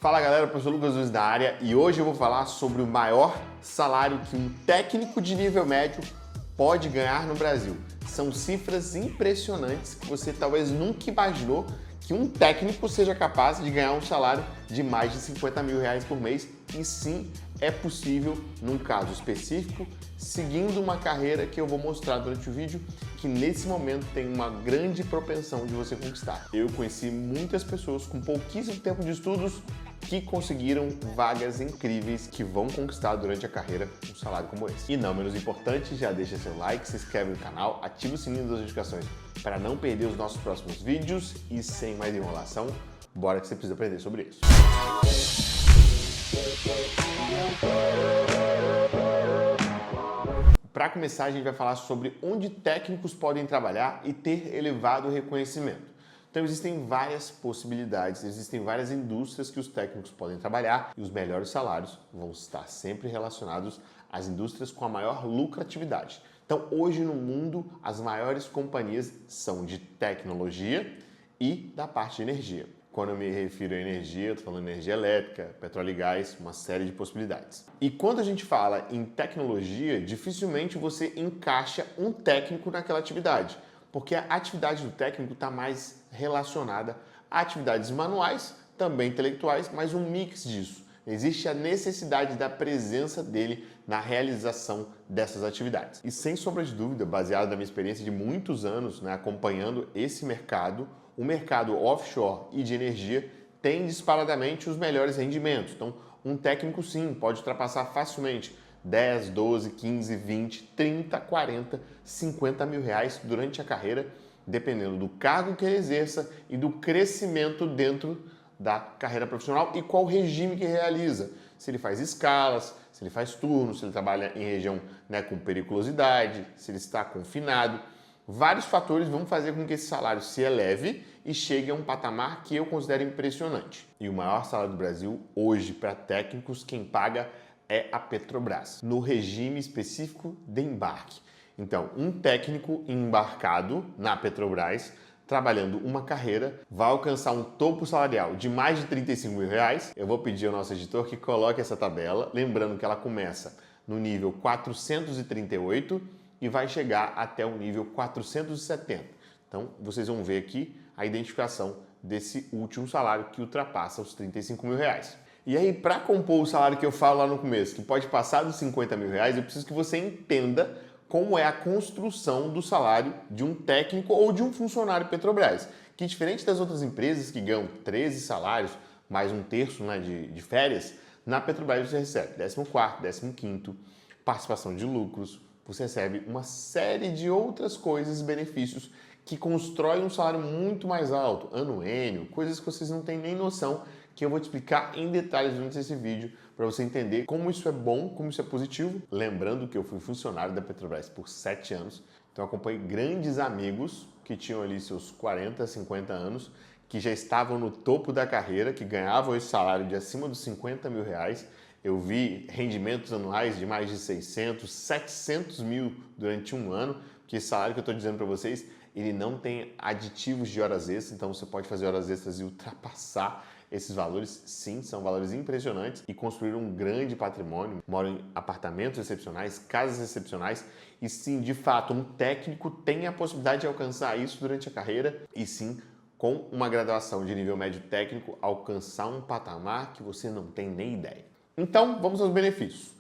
Fala galera, professor Lucas Luiz da área e hoje eu vou falar sobre o maior salário que um técnico de nível médio pode ganhar no Brasil. São cifras impressionantes que você talvez nunca imaginou que um técnico seja capaz de ganhar um salário de mais de 50 mil reais por mês e sim, é possível num caso específico, seguindo uma carreira que eu vou mostrar durante o vídeo que nesse momento tem uma grande propensão de você conquistar. Eu conheci muitas pessoas com pouquíssimo tempo de estudos que conseguiram vagas incríveis que vão conquistar durante a carreira um salário como esse. E não menos importante, já deixa seu like, se inscreve no canal, ativa o sininho das notificações para não perder os nossos próximos vídeos e sem mais enrolação, bora que você precisa aprender sobre isso. Para começar, a gente vai falar sobre onde técnicos podem trabalhar e ter elevado reconhecimento. Então existem várias possibilidades, existem várias indústrias que os técnicos podem trabalhar e os melhores salários vão estar sempre relacionados às indústrias com a maior lucratividade. Então hoje no mundo as maiores companhias são de tecnologia e da parte de energia. Quando eu me refiro a energia, eu estou falando de energia elétrica, petróleo e gás, uma série de possibilidades. E quando a gente fala em tecnologia, dificilmente você encaixa um técnico naquela atividade, porque a atividade do técnico está mais relacionada a atividades manuais, também intelectuais, mas um mix disso. Existe a necessidade da presença dele na realização dessas atividades. E sem sombra de dúvida, baseado na minha experiência de muitos anos acompanhando esse mercado, o mercado offshore e de energia tem disparadamente os melhores rendimentos. Então, um técnico sim pode ultrapassar facilmente 10, 12, 15, 20, 30, 40, 50 mil reais durante a carreira, dependendo do cargo que ele exerça e do crescimento dentro da carreira profissional e qual regime que realiza. Se ele faz escalas, se ele faz turnos, se ele trabalha em região com periculosidade, se ele está confinado. Vários fatores vão fazer com que esse salário se eleve e chegue a um patamar que eu considero impressionante. E o maior salário do Brasil hoje para técnicos, quem paga é a Petrobras, no regime específico de embarque. Então, um técnico embarcado na Petrobras, trabalhando uma carreira, vai alcançar um topo salarial de mais de 35 mil reais. Eu vou pedir ao nosso editor que coloque essa tabela, lembrando que ela começa no nível 438 e vai chegar até o nível 470. Então, vocês vão ver aqui a identificação desse último salário que ultrapassa os 35 mil reais. E aí, para compor o salário que eu falo lá no começo, que pode passar dos 50 mil reais, eu preciso que você entenda como é a construção do salário de um técnico ou de um funcionário Petrobras, que diferente das outras empresas que ganham 13 salários, mais um terço de férias, na Petrobras você recebe 14º, 15º, participação de lucros, você recebe uma série de outras coisas e benefícios que constroem um salário muito mais alto, anuênio, coisas que vocês não têm nem noção, que eu vou te explicar em detalhes durante esse vídeo para você entender como isso é bom, como isso é positivo. Lembrando que eu fui funcionário da Petrobras por 7 anos, então acompanhei grandes amigos que tinham ali seus 40, 50 anos, que já estavam no topo da carreira, que ganhavam esse salário de acima dos 50 mil reais. Eu vi rendimentos anuais de mais de 600, 700 mil durante um ano, que esse salário que eu estou dizendo para vocês, ele não tem aditivos de horas extras, então você pode fazer horas extras e ultrapassar esses valores. Sim, são valores impressionantes e construíram um grande patrimônio, moram em apartamentos excepcionais, casas excepcionais e sim, de fato, um técnico tem a possibilidade de alcançar isso durante a carreira e sim, com uma graduação de nível médio técnico, alcançar um patamar que você não tem nem ideia. Então, vamos aos benefícios.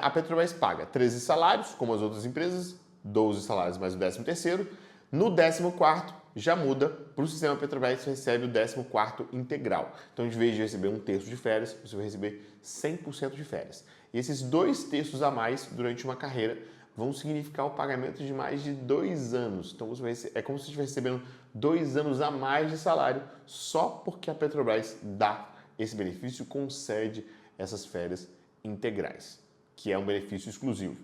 A Petrobras paga 13 salários, como as outras empresas, 12 salários mais o 13º. No 14º, já muda para o sistema Petrobras, você recebe o 14º integral. Então, em vez de receber um terço de férias, você vai receber 100% de férias. E esses 2 terços a mais durante uma carreira vão significar o pagamento de mais de 2 anos. Então, é como se você estivesse recebendo 2 anos a mais de salário só porque a Petrobras dá esse benefício, concede essas férias integrais, que é um benefício exclusivo.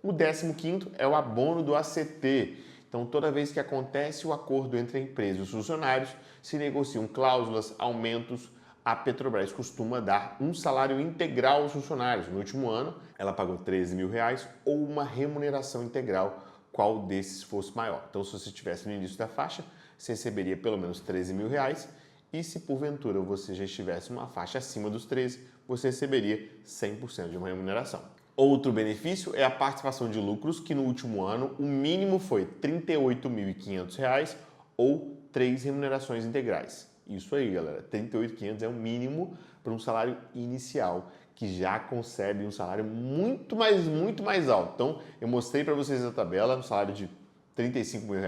O 15º é o abono do ACT. Então, toda vez que acontece o acordo entre a empresa e os funcionários, se negociam cláusulas, aumentos, a Petrobras costuma dar um salário integral aos funcionários. No último ano, ela pagou 13 mil reais ou uma remuneração integral, qual desses fosse maior. Então, se você estivesse no início da faixa, você receberia pelo menos 13 mil reais E se porventura você já estivesse uma faixa acima dos 13, você receberia 100% de uma remuneração. Outro benefício é a participação de lucros, que no último ano o mínimo foi R$ 38.500 ou 3 remunerações integrais. Isso aí, galera, R$ 38.500 é o mínimo para um salário inicial, que já concebe um salário muito mais alto. Então, eu mostrei para vocês a tabela, um salário de R$ 35 mil.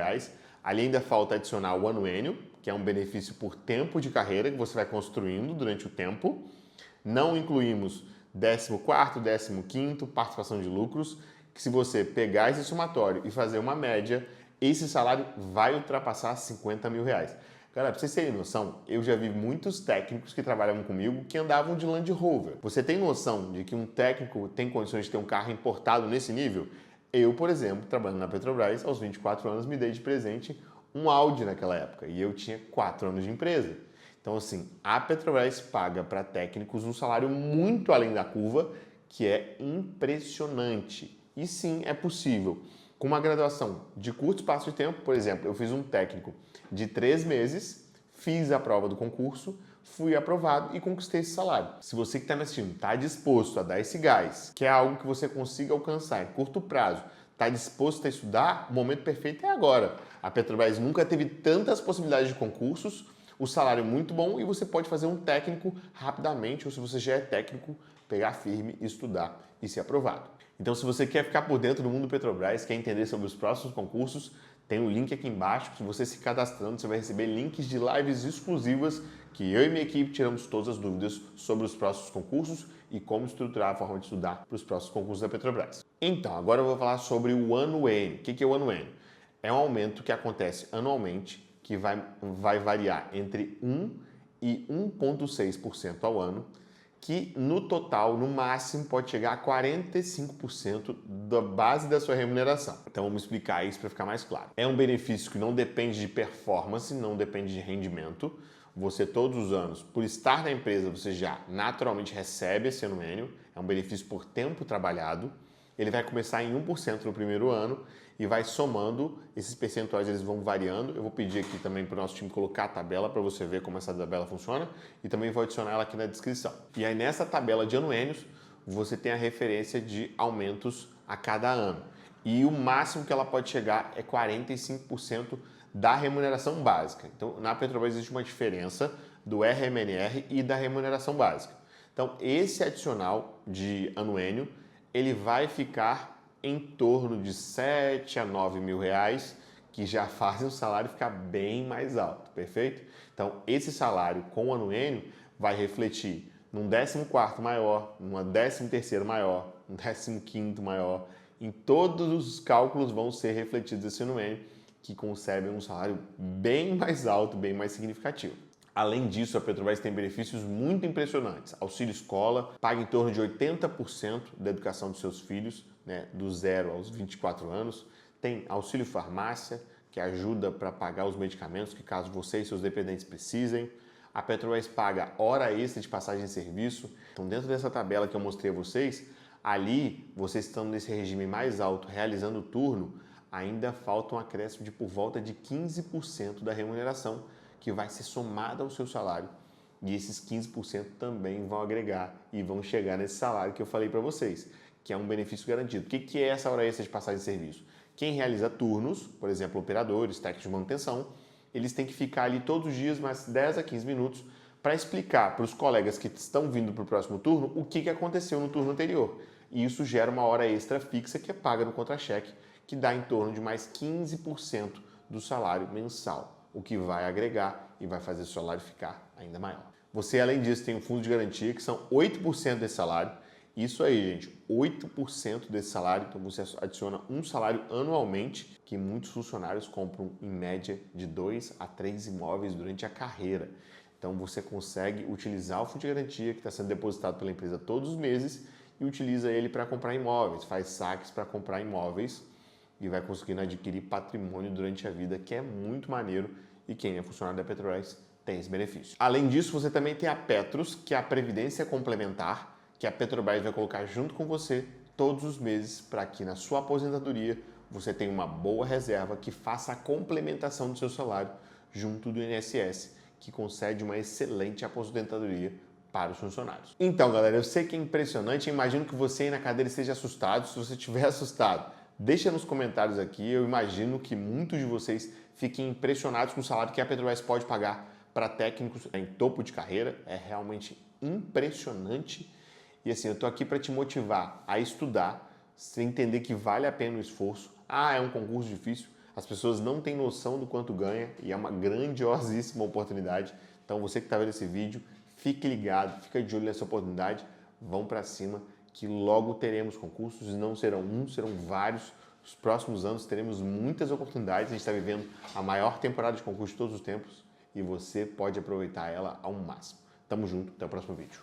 Ali ainda falta adicionar o anuênio, que é um benefício por tempo de carreira que você vai construindo durante o tempo. Não incluímos 14º, 15º, participação de lucros, que se você pegar esse somatório e fazer uma média, esse salário vai ultrapassar R$ 50 mil. Galera, pra vocês terem noção, eu já vi muitos técnicos que trabalhavam comigo que andavam de Land Rover. Você tem noção de que um técnico tem condições de ter um carro importado nesse nível? Eu, por exemplo, trabalhando na Petrobras, aos 24 anos, me dei de presente um Audi naquela época e eu tinha 4 anos de empresa. Então, assim, a Petrobras paga para técnicos um salário muito além da curva, que é impressionante. E sim, é possível. Com uma graduação de curto espaço de tempo, por exemplo, eu fiz um técnico de 3 meses, fiz a prova do concurso, fui aprovado e conquistei esse salário. Se você que está me assistindo está disposto a dar esse gás, que é algo que você consiga alcançar em curto prazo, está disposto a estudar, o momento perfeito é agora. A Petrobras nunca teve tantas possibilidades de concursos, o salário é muito bom e você pode fazer um técnico rapidamente, ou se você já é técnico, pegar firme, estudar e ser aprovado. Então, se você quer ficar por dentro do mundo Petrobras, quer entender sobre os próximos concursos, tem um link aqui embaixo. Se você se cadastrando, você vai receber links de lives exclusivas que eu e minha equipe tiramos todas as dúvidas sobre os próximos concursos e como estruturar a forma de estudar para os próximos concursos da Petrobras. Então, agora eu vou falar sobre o anuênio. O que é o anuênio? É um aumento que acontece anualmente, que vai variar entre 1 e 1,6% ao ano, que no total, no máximo, pode chegar a 45% da base da sua remuneração. Então vamos explicar isso para ficar mais claro. É um benefício que não depende de performance, não depende de rendimento. Você todos os anos, por estar na empresa, você já naturalmente recebe esse anuênio. É um benefício por tempo trabalhado. Ele vai começar em 1% no primeiro ano e vai somando, esses percentuais eles vão variando. Eu vou pedir aqui também para o nosso time colocar a tabela para você ver como essa tabela funciona e também vou adicionar ela aqui na descrição. E aí nessa tabela de anuênios, você tem a referência de aumentos a cada ano. E o máximo que ela pode chegar é 45% da remuneração básica. Então, na Petrobras existe uma diferença do RMNR e da remuneração básica. Então, esse adicional de anuênio, ele vai ficar em torno de 7 a 9 mil reais, que já fazem o salário ficar bem mais alto, perfeito? Então, esse salário com o anuênio vai refletir num 14º maior, numa 13º maior, num 15º maior. Em todos os cálculos vão ser refletidos esse anuênio, que concebe um salário bem mais alto, bem mais significativo. Além disso, a Petrobras tem benefícios muito impressionantes. Auxílio escola, paga em torno de 80% da educação dos seus filhos, né, do 0 aos 24 anos. Tem auxílio farmácia, que ajuda para pagar os medicamentos que caso você e seus dependentes precisem. A Petrobras paga hora extra de passagem de serviço. Então, dentro dessa tabela que eu mostrei a vocês, ali, vocês estando nesse regime mais alto, realizando o turno, ainda falta um acréscimo de por volta de 15% da remuneração, que vai ser somada ao seu salário. E esses 15% também vão agregar e vão chegar nesse salário que eu falei para vocês, que é um benefício garantido. O que é essa hora extra de passagem de serviço? Quem realiza turnos, por exemplo, operadores, técnicos de manutenção, eles têm que ficar ali todos os dias, mais 10 a 15 minutos, para explicar para os colegas que estão vindo para o próximo turno o que aconteceu no turno anterior. E isso gera uma hora extra fixa que é paga no contra-cheque, que dá em torno de mais 15% do salário mensal, o que vai agregar e vai fazer o salário ficar ainda maior. Você, além disso, tem um fundo de garantia, que são 8% desse salário. Isso aí, gente, 8% desse salário. Então, você adiciona um salário anualmente, que muitos funcionários compram, em média, de 2 a 3 imóveis durante a carreira. Então, você consegue utilizar o fundo de garantia, que está sendo depositado pela empresa todos os meses, e utiliza ele para comprar imóveis, faz saques para comprar imóveis, e vai conseguindo adquirir patrimônio durante a vida, que é muito maneiro, e quem é funcionário da Petrobras tem esse benefício. Além disso, você também tem a Petros, que é a previdência complementar, que a Petrobras vai colocar junto com você todos os meses para que na sua aposentadoria você tenha uma boa reserva que faça a complementação do seu salário junto do INSS, que concede uma excelente aposentadoria para os funcionários. Então, galera, eu sei que é impressionante, eu imagino que você aí na cadeira esteja assustado. Se você estiver assustado, deixa nos comentários aqui. Eu imagino que muitos de vocês fiquem impressionados com o salário que a Petrobras pode pagar para técnicos em topo de carreira. É realmente impressionante. E assim, eu tô aqui para te motivar a estudar, você entender que vale a pena o esforço. É um concurso difícil, as pessoas não têm noção do quanto ganha e é uma grandiosíssima oportunidade. Então você que está vendo esse vídeo, fique ligado, fica de olho nessa oportunidade, vão para cima que logo teremos concursos, não serão um, serão vários. Nos próximos anos teremos muitas oportunidades, a gente está vivendo a maior temporada de concurso de todos os tempos e você pode aproveitar ela ao máximo. Tamo junto, até o próximo vídeo.